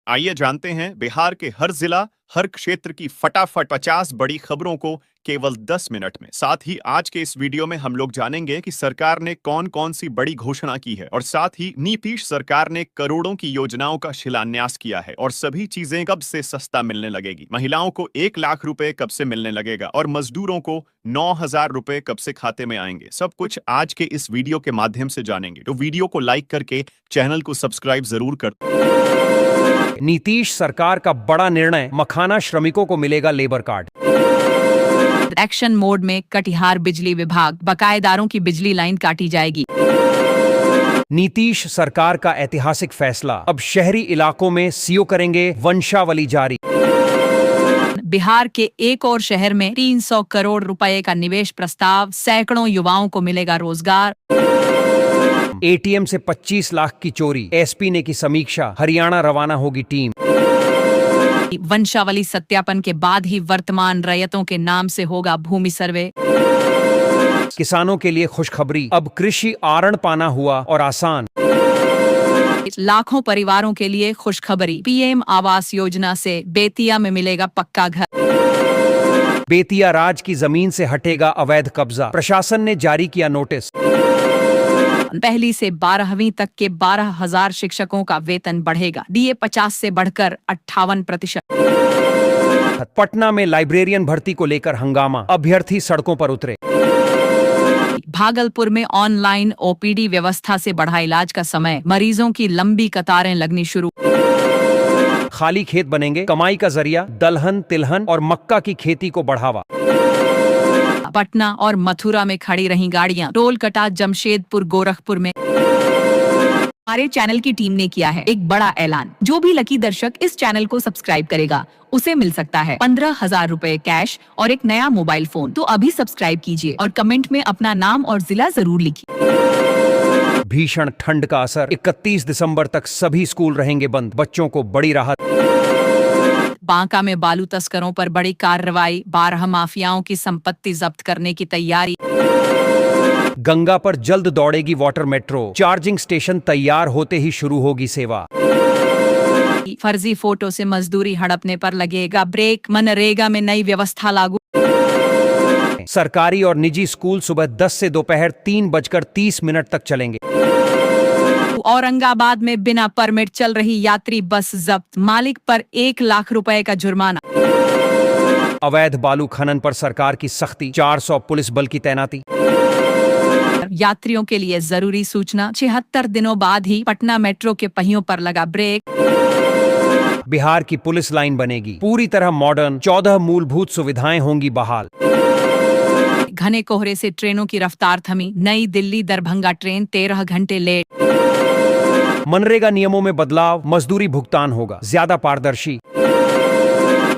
आइए जानते हैं बिहार के हर जिला, हर क्षेत्र की फटाफट 50 बड़ी खबरों को केवल 10 मिनट में। साथ ही आज के इस वीडियो में हम लोग जानेंगे कि सरकार ने कौन-कौन सी बड़ी घोषणा की है और साथ ही नीतीश सरकार ने करोड़ों की योजनाओं का शिलान्यास किया है और सभी चीजें कब से सस्ता मिलने लगेगी। महिलाओं को 1 लाख रुपए कब से मिलने लगेगा और मजदूरों को 9,000 रुपए कब से खाते में आएंगे। सब कुछ आज के इस वीडियो के माध्यम से जानेंगे, तो वीडियो को लाइक करके चैनल को सब्सक्राइब जरूर कर। नीतीश सरकार का बड़ा निर्णय, मखाना श्रमिकों को मिलेगा लेबर कार्ड। एक्शन मोड में कटिहार बिजली विभाग, बकायेदारों की बिजली लाइन काटी जाएगी। नीतीश सरकार का ऐतिहासिक फैसला, अब शहरी इलाकों में सीओ करेंगे वंशावली जारी। बिहार के एक और शहर में 300 करोड़ रुपए का निवेश प्रस्ताव, सैकड़ों युवाओं को मिलेगा रोजगार। एटीएम से 25 लाख की चोरी, एसपी ने की समीक्षा, हरियाणा रवाना होगी टीम। वंशावली सत्यापन के बाद ही वर्तमान रैयतों के नाम से होगा भूमि सर्वे। किसानों के लिए खुशखबरी, अब कृषि आरण पाना हुआ और आसान। लाखों परिवारों के लिए खुशखबरी, पीएम आवास योजना से बेतिया में मिलेगा पक्का घर। बेतिया राज की जमीन से हटेगा अवैध कब्जा, प्रशासन ने जारी किया नोटिस। पहली से 12वीं तक के 12,000 शिक्षकों का वेतन बढ़ेगा, डीए 50 से बढ़कर 58%। पटना में लाइब्रेरियन भर्ती को लेकर हंगामा, अभ्यर्थी सड़कों पर उतरे। भागलपुर में ऑनलाइन ओपीडी व्यवस्था से बढ़ा इलाज का समय, मरीजों की लंबी कतारें लगनी शुरू। खाली खेत बनेंगे कमाई का जरिया, दलहन, तिलहन और मक्का की खेती को बढ़ावा। पटना और मथुरा में खड़ी रहीं गाड़ियां, टोल कटा जमशेदपुर गोरखपुर में। हमारे चैनल की टीम ने किया है एक बड़ा ऐलान, जो भी लकी दर्शक इस चैनल को सब्सक्राइब करेगा उसे मिल सकता है 15,000 रुपए कैश और एक नया मोबाइल फोन। तो अभी सब्सक्राइब कीजिए और कमेंट में अपना नाम और जिला जरूर लिखिए। भीषण ठंड का असर, 31 दिसंबर तक सभी स्कूल रहेंगे बंद, बच्चों को बड़ी राहत। बांका में बालू तस्करों पर बड़ी कार्रवाई, 12 माफियाओं की संपत्ति जब्त करने की तैयारी। गंगा पर जल्द दौड़ेगी वाटर मेट्रो, चार्जिंग स्टेशन तैयार होते ही शुरू होगी सेवा। फर्जी फोटो से मजदूरी हड़पने पर लगेगा ब्रेक, मनरेगा में नई व्यवस्था लागू। सरकारी और निजी स्कूल सुबह 10 से दोपहर 3:30 तक चलेंगे। औरंगाबाद में बिना परमिट चल रही यात्री बस जब्त, मालिक पर 1 लाख रुपए का जुर्माना। अवैध बालू खनन पर सरकार की सख्ती, 400 पुलिस बल की तैनाती। यात्रियों के लिए जरूरी सूचना, 76 दिनों बाद ही पटना मेट्रो के पहियों पर लगा ब्रेक। बिहार की पुलिस लाइन बनेगी पूरी तरह मॉडर्न, 14 मूलभूत सुविधाएं होंगी बहाल। घने कोहरे से ट्रेनों की रफ्तार थमी, नई दिल्ली दरभंगा ट्रेन 13 घंटे लेट। मनरेगा नियमों में बदलाव, मजदूरी भुगतान होगा ज्यादा पारदर्शी।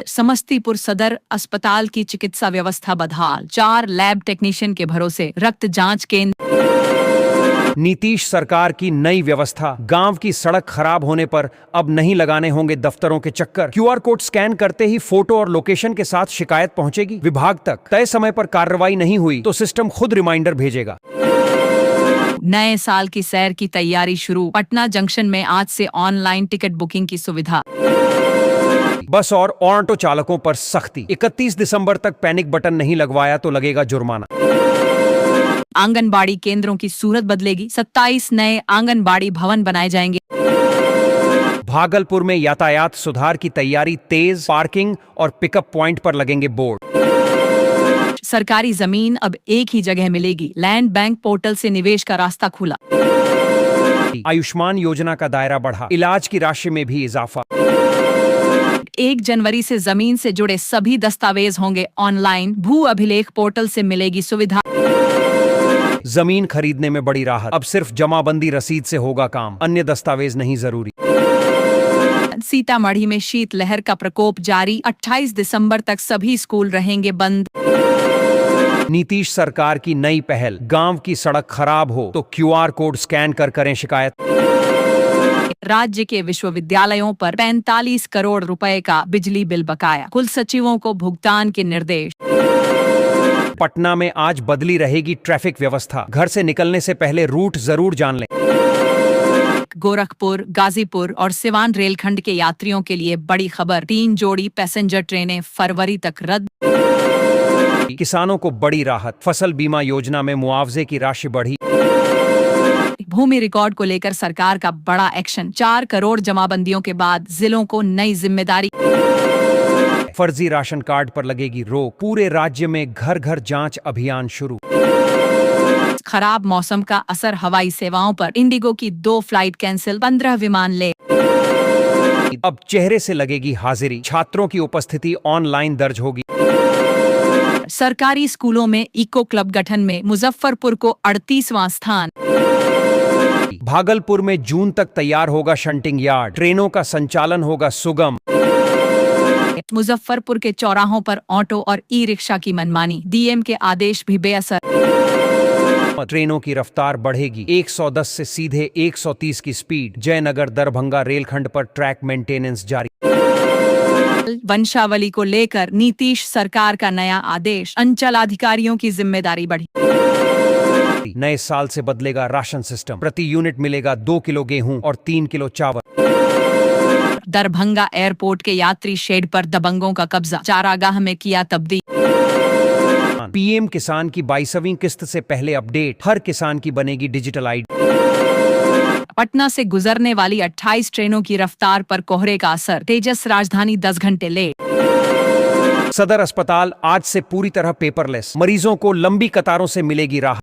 समस्तीपुर सदर अस्पताल की चिकित्सा व्यवस्था बदहाल, 4 लैब टेक्नीशियन के भरोसे रक्त जांच केंद्र। नीतीश सरकार की नई व्यवस्था, गांव की सड़क खराब होने पर अब नहीं लगाने होंगे दफ्तरों के चक्कर, क्यूआर कोड स्कैन करते ही फोटो और लोकेशन के साथ शिकायत पहुंचेगी विभाग तक। तय समय पर कार्रवाई नहीं हुई तो सिस्टम खुद रिमाइंडर भेजेगा। नए साल की सैर की तैयारी शुरू, पटना जंक्शन में आज से ऑनलाइन टिकट बुकिंग की सुविधा। बस और ऑटो चालकों पर सख्ती, 31 दिसंबर तक पैनिक बटन नहीं लगवाया तो लगेगा जुर्माना। आंगनबाड़ी केंद्रों की सूरत बदलेगी, 27 नए आंगनबाड़ी भवन बनाए जाएंगे। भागलपुर में यातायात सुधार की तैयारी तेज, पार्किंग और पिकअप पॉइंट पर लगेंगे बोर्ड। सरकारी जमीन अब एक ही जगह मिलेगी, लैंड बैंक पोर्टल से निवेश का रास्ता खुला। आयुष्मान योजना का दायरा बढ़ा, इलाज की राशि में भी इजाफा। 1 जनवरी से जमीन से जुड़े सभी दस्तावेज होंगे ऑनलाइन, भू अभिलेख पोर्टल से मिलेगी सुविधा। जमीन खरीदने में बड़ी राहत, अब सिर्फ जमाबंदी रसीद से होगा काम, अन्य दस्तावेज नहीं जरूरी। सीतामढ़ी में शीतलहर का प्रकोप जारी, 28 दिसंबर तक सभी स्कूल रहेंगे बंद। नीतीश सरकार की नई पहल, गांव की सड़क खराब हो तो क्यूआर कोड स्कैन कर करें शिकायत। राज्य के विश्वविद्यालयों पर 45 करोड़ रुपए का बिजली बिल बकाया, कुल सचिवों को भुगतान के निर्देश। पटना में आज बदली रहेगी ट्रैफिक व्यवस्था, घर से निकलने से पहले रूट जरूर जान लें। गोरखपुर, गाजीपुर और सिवान रेलखंड के यात्रियों के लिए बड़ी खबर। 3 जोड़ी पैसेंजर ट्रेनें फरवरी तक रद्द। किसानों को बड़ी राहत, फसल बीमा योजना में मुआवजे की राशि बढ़ी। भूमि रिकॉर्ड को लेकर सरकार का बड़ा एक्शन। 4 करोड़ जमाबंदियों के बाद जिलों को नई जिम्मेदारी। फर्जी राशन कार्ड पर लगेगी रोक, पूरे राज्य में घर घर जांच अभियान शुरू। खराब मौसम का असर हवाई सेवाओं पर। इंडिगो की 2 फ्लाइट कैंसिल, 15 विमान ले। अब चेहरे से लगेगी हाजिरी, छात्रों की उपस्थिति ऑनलाइन दर्ज होगी। सरकारी स्कूलों में इको क्लब गठन में मुजफ्फरपुर को 38वां स्थान। भागलपुर में जून तक तैयार होगा शंटिंग यार्ड, ट्रेनों का संचालन होगा सुगम। मुजफ्फरपुर के चौराहों पर ऑटो और ई रिक्शा की मनमानी, डीएम के आदेश भी बेअसर। ट्रेनों की रफ्तार बढ़ेगी, 110 से सीधे 130 की स्पीड। जयनगर दरभंगा रेलखंड पर ट्रैक मेंटेनेंस जारी। वंशावली को लेकर नीतीश सरकार का नया आदेश, अंचलाधिकारियों की जिम्मेदारी बढ़ी। नए साल से बदलेगा राशन सिस्टम, प्रति यूनिट मिलेगा 2 किलो गेहूं और 3 किलो चावल। दरभंगा एयरपोर्ट के यात्री शेड पर दबंगों का कब्जा, चारागाह में किया तब्दील। पीएम किसान की 22वीं किस्त से पहले अपडेट, हर किसान की बनेगी डिजिटल आईडी। पटना से गुजरने वाली 28 ट्रेनों की रफ्तार पर कोहरे का असर, तेजस राजधानी 10 घंटे लेट। सदर अस्पताल आज से पूरी तरह पेपरलेस, मरीजों को लंबी कतारों से मिलेगी राहत।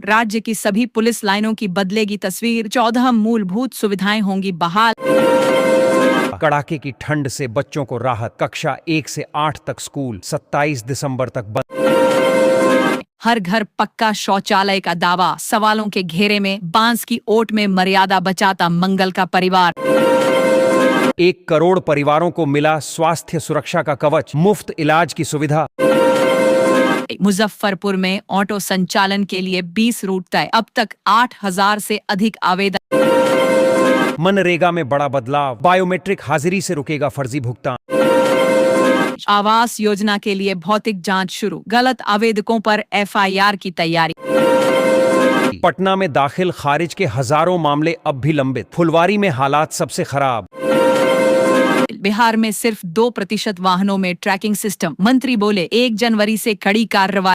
राज्य की सभी पुलिस लाइनों की बदलेगी तस्वीर, 14 मूलभूत सुविधाएं होंगी बहाल। कड़ाके की ठंड से बच्चों को राहत, कक्षा 1 से 8 तक स्कूल 27 दिसंबर तक बंद। हर घर पक्का शौचालय का दावा, सवालों के घेरे में, बांस की ओट में मर्यादा बचाता मंगल का परिवार। 1 करोड़ परिवारों को मिला स्वास्थ्य सुरक्षा का कवच, मुफ्त इलाज की सुविधा। मुजफ्फरपुर में ऑटो संचालन के लिए 20 रूट तय, अब तक 8,000 से अधिक आवेदन। मनरेगा में बड़ा बदलाव, बायोमेट्रिक हाजिरी से रुकेगा फर्जी भुगतान। आवास योजना के लिए भौतिक जांच शुरू, गलत आवेदकों पर एफआईआर की तैयारी। पटना में दाखिल खारिज के हजारों मामले अब भी लंबित, फुलवारी में हालात सबसे खराब। बिहार में सिर्फ 2% वाहनों में ट्रैकिंग सिस्टम, मंत्री बोले 1 जनवरी से कड़ी कार्रवाई।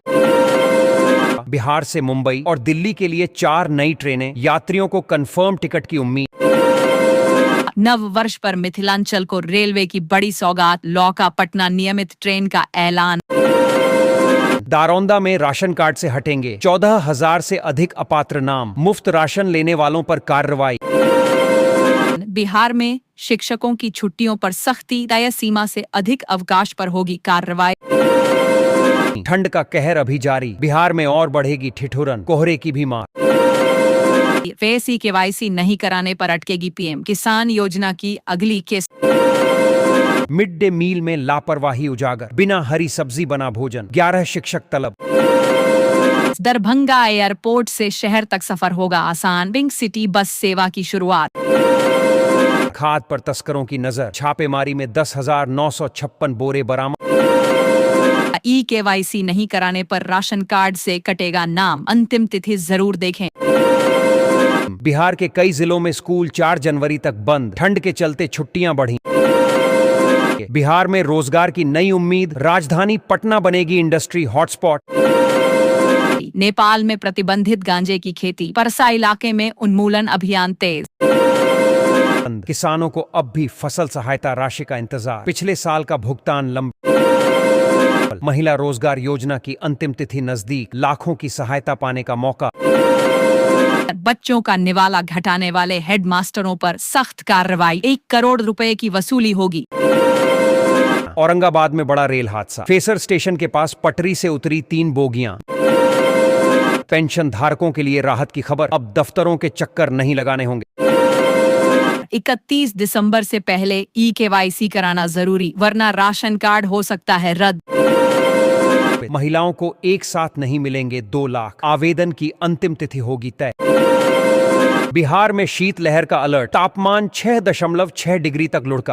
बिहार से मुंबई और दिल्ली के लिए 4 नई ट्रेनें, यात्रियों को कंफर्म टिकट की उम्मीद। नव वर्ष पर मिथिलांचल को रेलवे की बड़ी सौगात, लौका पटना नियमित ट्रेन का ऐलान। दारोंदा में राशन कार्ड से हटेंगे 14,000 से अधिक अपात्र नाम, मुफ्त राशन लेने वालों पर कार्रवाई। बिहार में शिक्षकों की छुट्टियों पर सख्ती, तय सीमा से अधिक अवकाश पर होगी कार्रवाई। ठंड का कहर अभी जारी, बिहार में और बढ़ेगी ठिठुरन, कोहरे की भी मार। फेसी केवाईसी नहीं कराने पर अटकेगी पीएम किसान योजना की अगली किस्त। मिड डे मील में लापरवाही उजागर, बिना हरी सब्जी बना भोजन, 11 शिक्षक तलब। दरभंगा एयरपोर्ट से शहर तक सफर होगा आसान, पिंक सिटी बस सेवा की शुरुआत। खाद पर तस्करों की नजर, छापेमारी में 10,956 बोरे बरामद। ई केवाईसी नहीं कराने पर राशन कार्ड से कटेगा नाम, अंतिम तिथि जरूर देखें। बिहार के कई जिलों में स्कूल 4 जनवरी तक बंद, ठंड के चलते छुट्टियां बढ़ी। बिहार में रोजगार की नई उम्मीद, राजधानी पटना बनेगी इंडस्ट्री हॉटस्पॉट। नेपाल में प्रतिबंधित गांजे की खेती, परसा इलाके में उन्मूलन अभियान तेज। किसानों को अब भी फसल सहायता राशि का इंतजार, पिछले साल का भुगतान लंबा। महिला रोजगार योजना की अंतिम तिथि नजदीक, लाखों की सहायता पाने का मौका। बच्चों का निवाला घटाने वाले हेडमास्टरों पर सख्त कार्रवाई, 1 करोड़ रुपए की वसूली होगी। औरंगाबाद में बड़ा रेल हादसा, फेसर स्टेशन के पास पटरी से उतरी 3 बोगियां। पेंशन धारकों के लिए राहत की खबर, अब दफ्तरों के चक्कर नहीं लगाने होंगे। 31 दिसंबर से पहले ई केवाईसी कराना जरूरी, वरना राशन कार्ड हो सकता है रद्द। महिलाओं को एक साथ नहीं मिलेंगे 2 लाख, आवेदन की अंतिम तिथि होगी तय। बिहार में शीतलहर का अलर्ट, तापमान 6.6 डिग्री तक लुढ़का।